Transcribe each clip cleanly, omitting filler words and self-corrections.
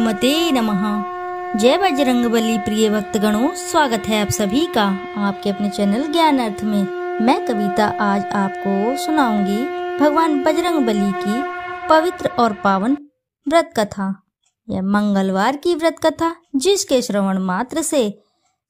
हनुमते नमः। जय बजरंगबली प्रिय भक्तगणों, स्वागत है आप सभी का आपके अपने चैनल ज्ञान अर्थ में। मैं कविता आज आपको सुनाऊंगी भगवान बजरंगबली की पवित्र और पावन व्रत कथा। यह मंगलवार की व्रत कथा, जिसके श्रवण मात्र से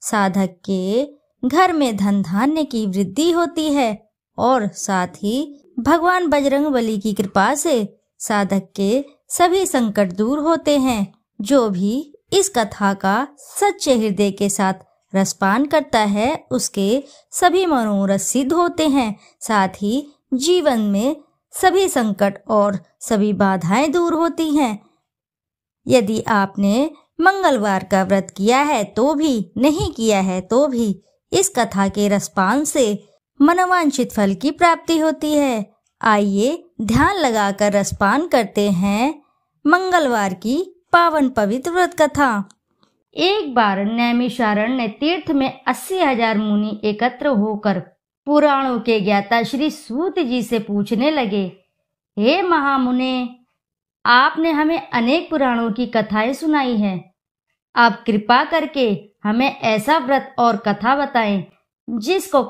साधक के घर में धन धान्य की वृद्धि होती है और साथ ही भगवान बजरंगबली की कृपा से साधक के सभी संकट दूर होते हैं। जो भी इस कथा का सच्चे हृदय के साथ रसपान करता है, उसके सभी मनोरथ सिद्ध होते हैं। साथ ही जीवन में सभी संकट और सभी बाधाएं दूर होती हैं। यदि आपने मंगलवार का व्रत किया है तो भी, नहीं किया है तो भी, इस कथा के रसपान से मनोवांछित फल की प्राप्ति होती है। आइए ध्यान लगाकर रसपान करते हैं मंगलवार की पावन पवित्र व्रत कथा। एक बार नैमिषारण्य तीर्थ में 80,000 मुनि एकत्र होकर पुराणों के ज्ञाता श्री सूत जी से पूछने लगे, हे महामुने, आपने हमें अनेक पुराणों की कथाएं सुनाई हैं। आप कृपा करके हमें ऐसा व्रत और कथा बताएं जिसको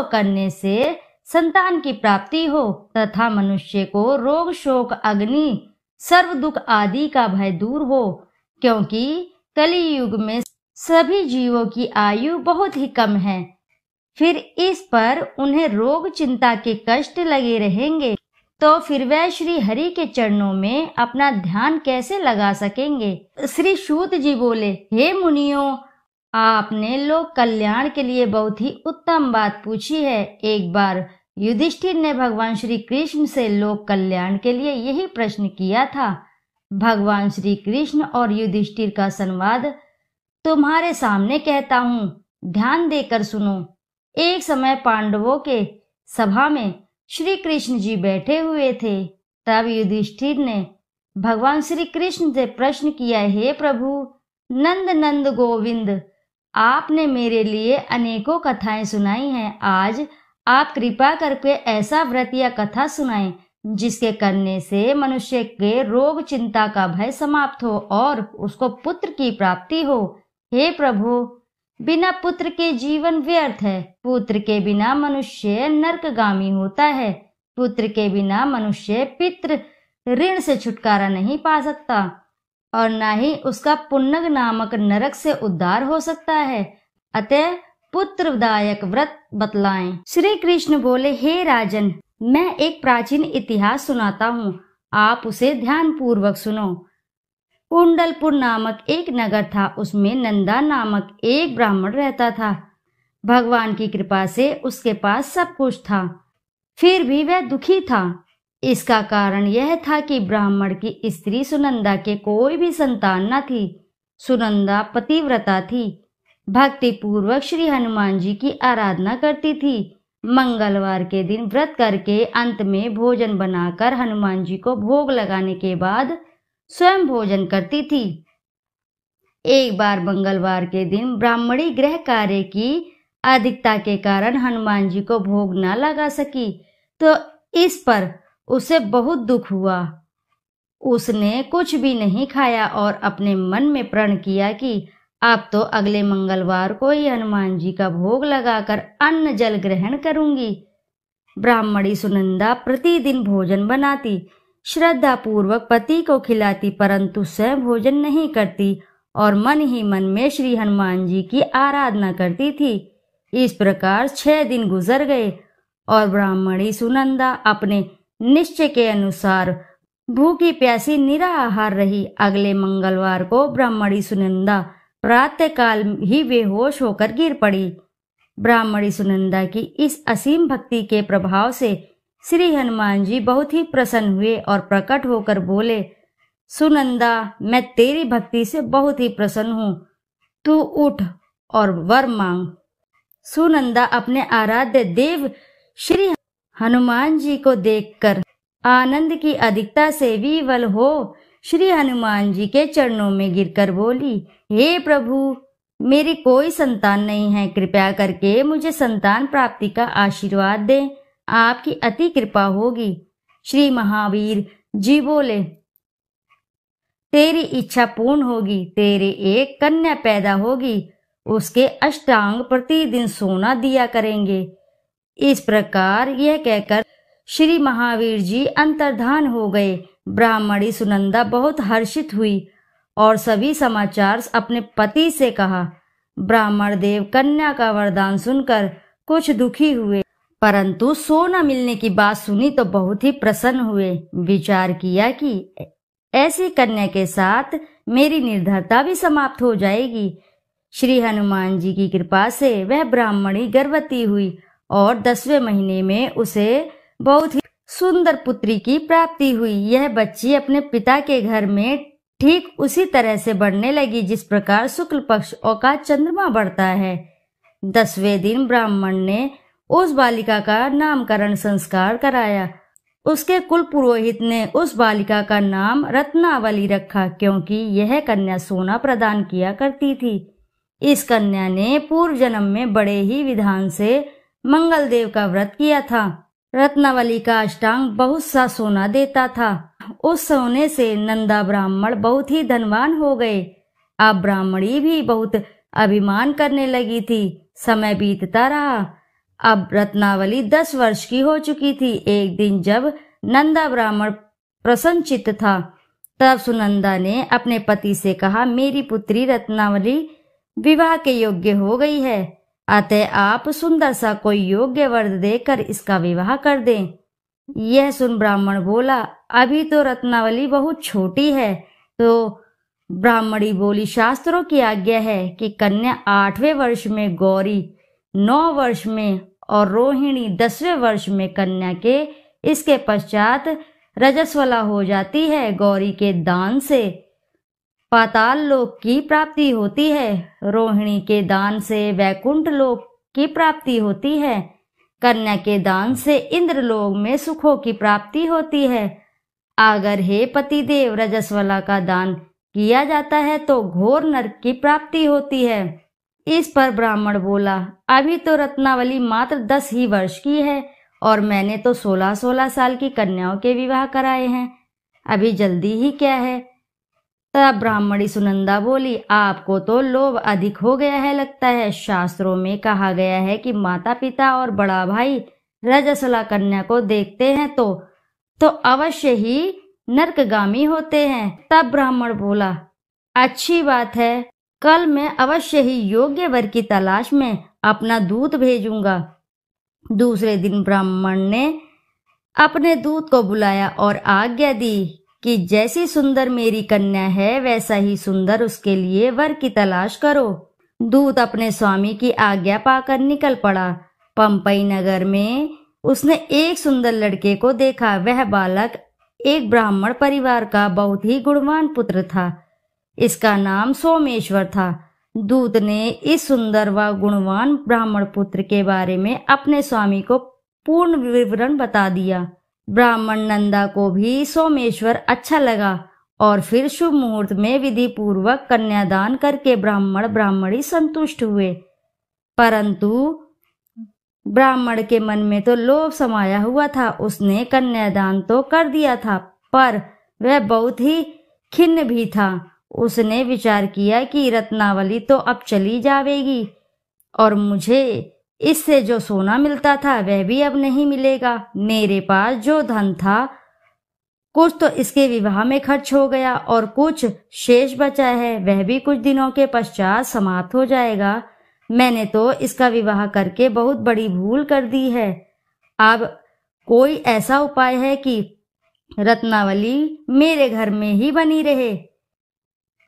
करने से संतान की प्राप्ति हो तथा मनुष्य को रोग शोक अग्नि सर्व दुख आदि का भय दूर हो, क्योंकि कलियुग में सभी जीवों की आयु बहुत ही कम है। फिर इस पर उन्हें रोग चिंता के कष्ट लगे रहेंगे तो फिर वह श्री हरि के चरणों में अपना ध्यान कैसे लगा सकेंगे। श्री सूत जी बोले, हे मुनियों, आपने लोक कल्याण के लिए बहुत ही उत्तम बात पूछी है। एक बार युधिष्ठिर ने भगवान श्री कृष्ण से लोक कल्याण के लिए यही प्रश्न किया था। भगवान श्री कृष्ण और युधिष्ठिर का संवाद तुम्हारे सामने कहता हूँ, ध्यान देकर सुनो। एक समय पांडवों के सभा में श्री कृष्ण जी बैठे हुए थे। तब युधिष्ठिर ने भगवान श्री कृष्ण से प्रश्न किया, हे प्रभु नंद नंद गोविंद, आपने मेरे लिए अनेकों कथाएं सुनाई हैं। आज आप कृपा करके ऐसा व्रत या कथा सुनाएं जिसके करने से मनुष्य के रोग चिंता का भय समाप्त हो और उसको पुत्र की प्राप्ति हो। हे प्रभु, बिना पुत्र के जीवन व्यर्थ है। पुत्र के बिना मनुष्य नरकगामी होता है। पुत्र के बिना मनुष्य पितृ ऋण से छुटकारा नहीं पा सकता और न ही उसका पुण्य नामक नरक से उद्धार हो सकता है। अतः पुत्रदायक व्रत बतलाएं। श्री कृष्ण बोले, हे राजन, मैं एक प्राचीन इतिहास सुनाता हूँ, आप उसे ध्यान पूर्वक सुनो। कुंडलपुर नामक एक नगर था। उसमें नंदा नामक एक ब्राह्मण रहता था। भगवान की कृपा से उसके पास सब कुछ था, फिर भी वह दुखी था। इसका कारण यह था कि ब्राह्मण की स्त्री सुनंदा के कोई भी संतान न थी। सुनंदा पतिव्रता थी, भक्ति पूर्वक श्री हनुमान जी की आराधना करती थी। मंगलवार के दिन व्रत करके अंत में भोजन बनाकर हनुमान जी को भोग लगाने के बाद स्वयं भोजन करती थी। एक बार मंगलवार के दिन ब्राह्मणी गृह कार्य की अधिकता के कारण हनुमान जी को भोग न लगा सकी, तो इस पर उसे बहुत दुख हुआ। उसने कुछ भी नहीं खाया और अपने मन में प्रण किया कि अब तो अगले मंगलवार को ही हनुमान जी का भोग लगाकर अन्न जल ग्रहण करूंगी। ब्राह्मणी सुनंदा प्रतिदिन भोजन बनाती, श्रद्धा पूर्वक पति को खिलाती, परंतु स्वयं भोजन नहीं करती और मन ही मन में श्री हनुमान जी की आराधना करती थी। इस प्रकार 6 दिन गुजर गए और ब्राह्मणी सुनंदा अपने निश्चय के अनुसार भूखी प्यासी निराहार रही। अगले मंगलवार को ब्राह्मणी सुनंदा प्रातः काल ही बेहोश होकर गिर पड़ी। ब्राह्मणी सुनंदा की इस असीम भक्ति के प्रभाव से श्री हनुमान जी बहुत ही प्रसन्न हुए और प्रकट होकर बोले, सुनंदा, मैं तेरी भक्ति से बहुत ही प्रसन्न हूँ, तू उठ और वर मांग। सुनंदा अपने आराध्य देव श्री हनुमान जी को देखकर आनंद की अधिकता से विवल हो श्री हनुमान जी के चरणों में गिरकर बोली, हे प्रभु, मेरी कोई संतान नहीं है, कृपया करके मुझे संतान प्राप्ति का आशीर्वाद दें, आपकी अति कृपा होगी। श्री महावीर जी बोले, तेरी इच्छा पूर्ण होगी, तेरे एक कन्या पैदा होगी, उसके अष्टांग प्रतिदिन सोना दिया करेंगे। इस प्रकार यह कहकर श्री महावीर जी अंतर्धान हो गए। ब्राह्मणी सुनंदा बहुत हर्षित हुई और सभी समाचार अपने पति से कहा। ब्राह्मण देव कन्या का वरदान सुनकर कुछ दुखी हुए, परंतु सोना मिलने की बात सुनी तो बहुत ही प्रसन्न हुए। विचार किया कि ऐसी कन्या के साथ मेरी निर्धरता भी समाप्त हो जाएगी। श्री हनुमान जी की कृपा से वह ब्राह्मणी गर्भवती हुई और 10वें महीने में उसे बहुत ही सुंदर पुत्री की प्राप्ति हुई। यह बच्ची अपने पिता के घर में ठीक उसी तरह से बढ़ने लगी जिस प्रकार शुक्ल पक्ष का चंद्रमा बढ़ता है। 10वें दिन ब्राह्मण ने उस बालिका का नामकरण संस्कार कराया। उसके कुल पुरोहित ने उस बालिका का नाम रत्नावली रखा, क्योंकि यह कन्या सोना प्रदान किया करती थी। इस कन्या ने पूर्व जन्म में बड़े ही विधान से मंगल देव का व्रत किया था। रत्नावली का अष्टांग बहुत सा सोना देता था। उस सोने से नंदा ब्राह्मण बहुत ही धनवान हो गए। अब ब्राह्मणी भी बहुत अभिमान करने लगी थी। समय बीतता रहा। अब रत्नावली 10 वर्ष की हो चुकी थी। एक दिन जब नंदा ब्राह्मण प्रसन्नचित्त था, तब सुनंदा ने अपने पति से कहा, मेरी पुत्री रत्नावली विवाह के योग्य हो गई है, अतः आप सुंदर सा कोई योग्य वर देकर इसका विवाह कर दें। यह सुन ब्राह्मण बोला, अभी तो रत्नावली बहुत छोटी है। तो ब्राह्मणी बोली, शास्त्रों की आज्ञा है कि कन्या 8वें वर्ष में, गौरी 9 वर्ष में और रोहिणी 10वें वर्ष में कन्या के इसके पश्चात रजस्वला हो जाती है। गौरी के दान से पाताल लोक की प्राप्ति होती है, रोहिणी के दान से वैकुंठ लोक की प्राप्ति होती है, कन्या के दान से इंद्रलोक में सुखों की प्राप्ति होती है। अगर हे पतिदेव रजस्वला का दान किया जाता है तो घोर नरक की प्राप्ति होती है। इस पर ब्राह्मण बोला, अभी तो रत्नावली मात्र 10 ही वर्ष की है और मैंने तो 16-16 साल की कन्याओं के विवाह कराए हैं, अभी जल्दी ही क्या है। तब ब्राह्मणी सुनंदा बोली, आपको तो लोभ अधिक हो गया है लगता है। शास्त्रों में कहा गया है कि माता पिता और बड़ा भाई रजस्वला कन्या को देखते हैं तो अवश्य ही नरकगामी होते हैं। तब ब्राह्मण बोला, अच्छी बात है, कल मैं अवश्य ही योग्य वर की तलाश में अपना दूत भेजूंगा। दूसरे दिन ब्राह्मण ने अपने दूत को बुलाया और आज्ञा दी कि जैसी सुंदर मेरी कन्या है वैसा ही सुंदर उसके लिए वर की तलाश करो। दूत अपने स्वामी की आज्ञा पाकर निकल पड़ा। पंपई नगर में उसने एक सुंदर लड़के को देखा। वह बालक एक ब्राह्मण परिवार का बहुत ही गुणवान पुत्र था। इसका नाम सोमेश्वर था। दूत ने इस सुंदर व गुणवान ब्राह्मण पुत्र के बारे में अपने स्वामी को पूर्ण विवरण बता दिया। ब्राह्मण नंदा को भी सोमेश्वर अच्छा लगा और फिर शुभ मुहूर्त में विधि पूर्वक कन्यादान करके ब्राह्मण ब्राह्मणी संतुष्ट हुए। परंतु ब्राह्मण के मन में तो लोभ समाया हुआ था। उसने कन्यादान तो कर दिया था, पर वह बहुत ही खिन्न भी था। उसने विचार किया कि रत्नावली तो अब चली जाएगी और मुझे इससे जो सोना मिलता था वह भी अब नहीं मिलेगा। मेरे पास जो धन था कुछ तो इसके विवाह में खर्च हो गया और कुछ शेष बचा है, वह भी कुछ दिनों के पश्चात समाप्त हो जाएगा। मैंने तो इसका विवाह करके बहुत बड़ी भूल कर दी है। अब कोई ऐसा उपाय है कि रत्नावली मेरे घर में ही बनी रहे,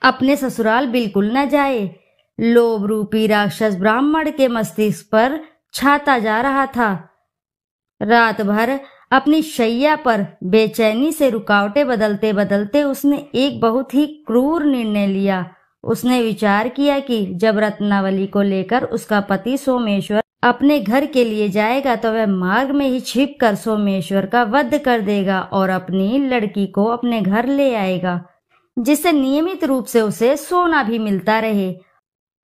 अपने ससुराल बिल्कुल न जाए। लोभ रूपी राक्षस ब्राह्मण के मस्तिष्क पर छाता जा रहा था। रात भर अपनी शैया पर बेचैनी से रुकावटें बदलते बदलते उसने एक बहुत ही क्रूर निर्णय लिया। उसने विचार किया कि जब रत्नावली को लेकर उसका पति सोमेश्वर अपने घर के लिए जाएगा तो वह मार्ग में ही छिपकर सोमेश्वर का वध कर देगा और अपनी लड़की को अपने घर ले आएगा, जिससे नियमित रूप से उसे सोना भी मिलता रहे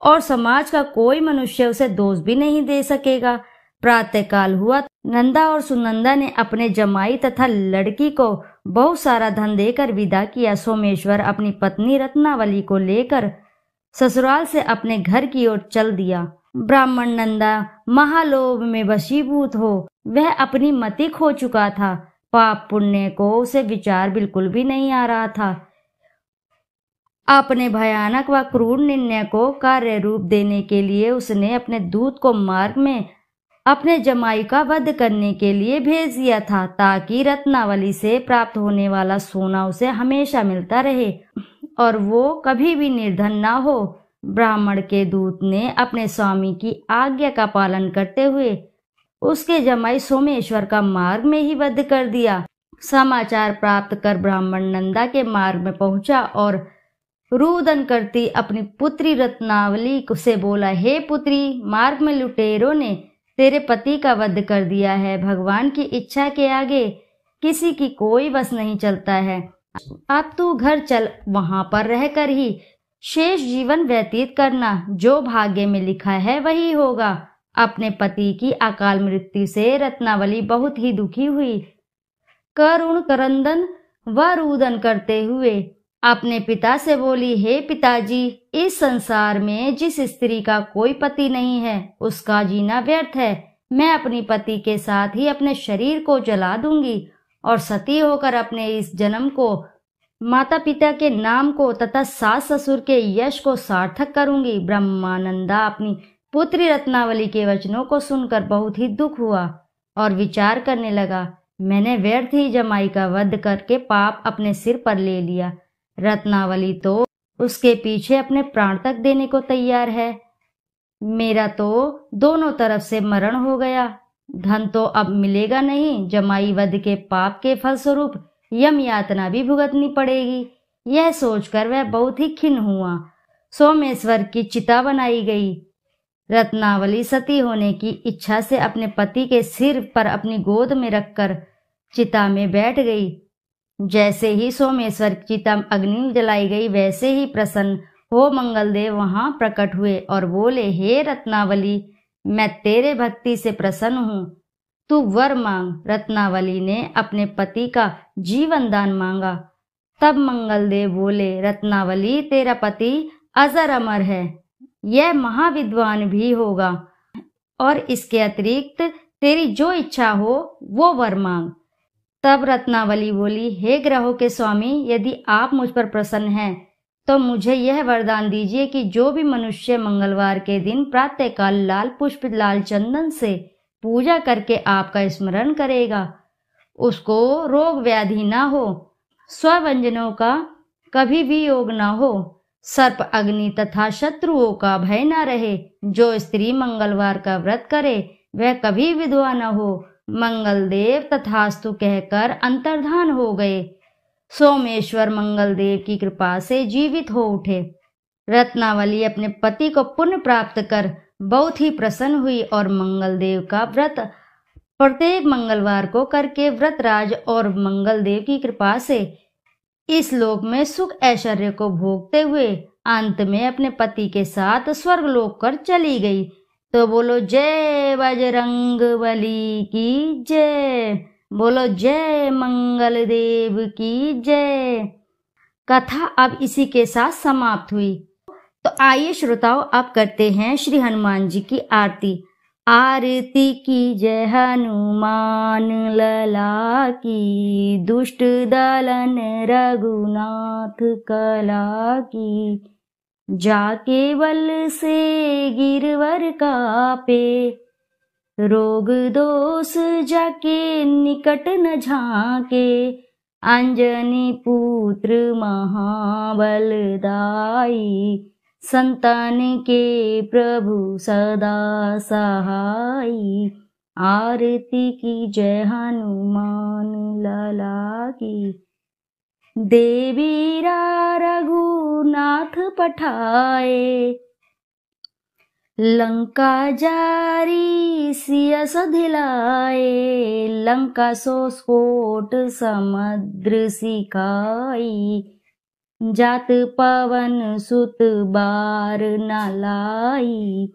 और समाज का कोई मनुष्य उसे दोष भी नहीं दे सकेगा। प्रातःकाल हुआ नंदा और सुनंदा ने अपने जमाई तथा लड़की को बहुत सारा धन देकर विदा किया। सोमेश्वर अपनी पत्नी रत्नावली को लेकर ससुराल से अपने घर की ओर चल दिया। ब्राह्मण नंदा महालोभ में वशीभूत हो वह अपनी मति खो चुका था। पाप पुण्य को उसे विचार बिल्कुल भी नहीं आ रहा था। अपने भयानक व क्रूर निर्णय को कार्य रूप देने के लिए उसने अपने दूत को मार्ग में अपने जमाई का वध करने के लिए भेज दिया था, ताकि रत्नावली से प्राप्त होने वाला सोना उसे हमेशा मिलता रहे और वो कभी भी निर्धन ना हो। ब्राह्मण के दूत ने अपने स्वामी की आज्ञा का पालन करते हुए उसके जमाई सोमेश्वर का मार्ग में ही वध कर दिया। समाचार प्राप्त कर ब्राह्मण नंदा के मार्ग में पहुंचा और रुदन करती अपनी पुत्री रत्नावली से बोला, हे पुत्री, मार्ग में लुटेरों ने तेरे पति का वध कर दिया है। भगवान की इच्छा के आगे किसी की कोई बस नहीं चलता है। अब तू घर चल, वहां पर रहकर ही शेष जीवन व्यतीत करना। जो भाग्य में लिखा है वही होगा। अपने पति की अकाल मृत्यु से रत्नावली बहुत ही दुखी हुई। करुण करंदन व रुदन करते हुए अपने पिता से बोली, हे पिताजी, इस संसार में जिस स्त्री का कोई पति नहीं है उसका जीना व्यर्थ है। मैं अपनी पति के साथ ही अपने शरीर को जला दूंगी और सती होकर अपने इस जन्म को, माता पिता के नाम को तथा सास ससुर के यश को सार्थक करूंगी। ब्रह्मानंदा अपनी पुत्री रत्नावली के वचनों को सुनकर बहुत ही दुख हुआ और विचार करने लगा, मैंने व्यर्थ ही जमाई का वध करके पाप अपने सिर पर ले लिया। रत्नावली तो उसके पीछे अपने प्राण तक देने को तैयार है। मेरा तो दोनों तरफ से मरण हो गया। धन तो अब मिलेगा नहीं। जमाई वध के पाप के फलस्वरूप यम यातना भी भुगतनी पड़ेगी। यह सोचकर वह बहुत ही खिन्न हुआ। सोमेश्वर की चिता बनाई गई। रत्नावली सती होने की इच्छा से अपने पति के सिर पर अपनी गोद में रखकर चिता में बैठ गई। जैसे ही सोमेश्वर की चिता अग्नि जलाई गई, वैसे ही प्रसन्न हो मंगलदेव वहां प्रकट हुए और बोले, हे रत्नावली, मैं तेरे भक्ति से प्रसन्न हूँ, तू वर मांग। रत्नावली ने अपने पति का जीवन दान मांगा। तब मंगलदेव बोले, रत्नावली, तेरा पति अजर अमर है, यह महाविद्वान भी होगा और इसके अतिरिक्त तेरी जो इच्छा हो वो वर मांग। तब रत्नावली बोली, हे ग्रहों के स्वामी, यदि आप मुझ पर प्रसन्न हैं तो मुझे यह वरदान दीजिए कि जो भी मनुष्य मंगलवार के दिन प्रातःकाल लाल पुष्प लाल चंदन से पूजा करके आपका स्मरण करेगा, उसको रोग व्याधि ना हो, स्वव्यंजनों का कभी भी योग ना हो, सर्प अग्नि तथा शत्रुओं का भय ना रहे। जो स्त्री मंगलवार का व्रत करे वह कभी विधवा न हो। मंगलदेव तथास्तु कहकर अंतर्धान हो गए। सोमेश्वर मंगलदेव की कृपा से जीवित हो उठे। रत्नावली अपने पति को पुण्य प्राप्त कर बहुत ही प्रसन्न हुई और मंगलदेव का व्रत प्रत्येक मंगलवार को करके व्रतराज और मंगलदेव की कृपा से इस लोक में सुख ऐश्वर्य को भोगते हुए अंत में अपने पति के साथ स्वर्ग लोक कर चली गई। तो बोलो जय बजरंगबली की जय, बोलो जय मंगल देव की जय। कथा अब इसी के साथ समाप्त हुई। तो आइए श्रोताओं, अब करते हैं श्री हनुमान जी की आरती। आरती की जय हनुमान लला की, दुष्ट दलन रघुनाथ कला की। जाके बल से गिरवर कापे, रोग दोष जाके निकट न झाके। अंजनी पुत्र महाबलदाई, संतान के प्रभु सदा सहाई। आरती की जय हनुमान लला की। देवीरा रघुनाथ पठाए, लंका जारी सिय सधिलाए। लंका सो स्फोट समुद्र सिखाई, जात पवन सुत बार न लाई।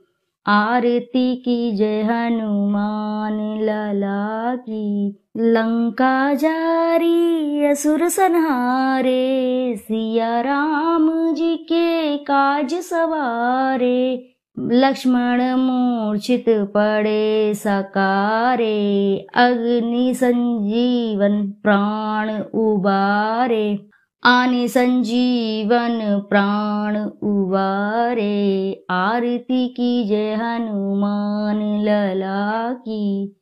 आरती कीजय हनुमान लला की। लंका जारी असुर संहारे, सिया राम जी के काज सवारे। लक्ष्मण मूर्छित पड़े सकारे, अग्नि संजीवन प्राण उबारे। आने संजीवन प्राण उबारे, आरती कीजय हनुमान लला की।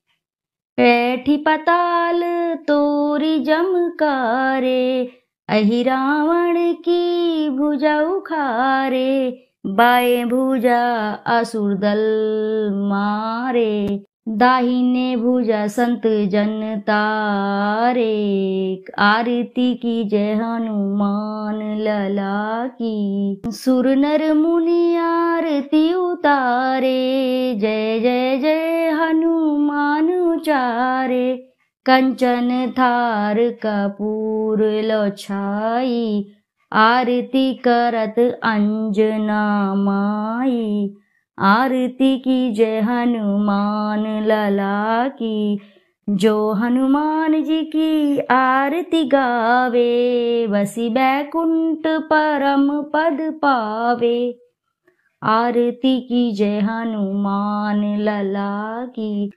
बैठी पताल तोरी जमकारे, अहि रावण की भुजा उखारे। बाएं भुजा असुर दल मारे, दाहिने भुजा संत जन तारे। आरती कीजय हनुमान लला की। सुर नर मुनि आरती उतारे, जय जय जय हनुमान उचारे। कंचन थार कपूर लो छाई, आरती करत अंजना माई। आरती कीजय हनुमान लला की। जो हनुमान जी की आरती गावे, बसी बैकुंठ परम पद पावे। आरती कीजय हनुमान लला की।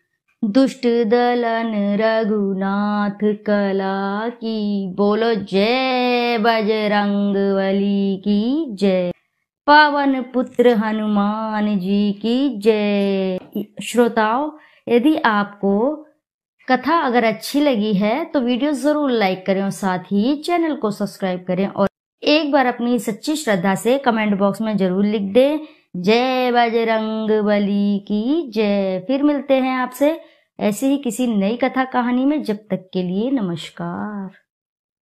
दुष्ट दलन रघुनाथ कला की। बोलो जय बजरंगबली की जय। पावन पुत्र हनुमान जी की जय। श्रोताओं, यदि आपको कथा अगर अच्छी लगी है तो वीडियो जरूर लाइक करें और साथ ही चैनल को सब्सक्राइब करें और एक बार अपनी सच्ची श्रद्धा से कमेंट बॉक्स में जरूर लिख दें, जय बजरंगबली की जय। फिर मिलते हैं आपसे ऐसे ही किसी नई कथा कहानी में। जब तक के लिए नमस्कार।